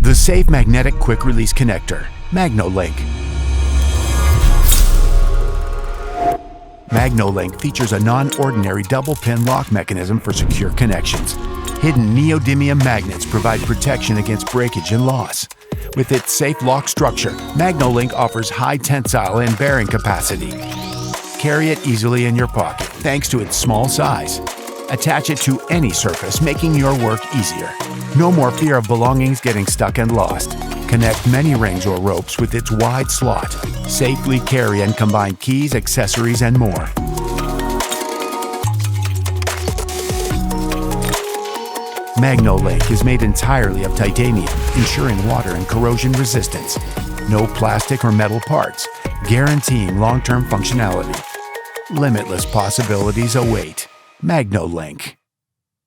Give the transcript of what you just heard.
The safe magnetic quick-release connector, MAGNO-LINK. MAGNO-LINK features a non-ordinary double-pin lock mechanism for secure connections. Hidden neodymium magnets provide protection against breakage and loss. With its safe lock structure, MAGNO-LINK offers high tensile and bearing capacity. Carry it easily in your pocket thanks to its small size. Attach it to any surface, making your work easier. No more fear of belongings getting stuck and lost. Connect many rings or ropes with its wide slot. Safely carry and combine keys, accessories, and more. MAGNO-LINK is made entirely of titanium, ensuring water and corrosion resistance. No plastic or metal parts, guaranteeing long-term functionality. Limitless possibilities await. MAGNO-LINK.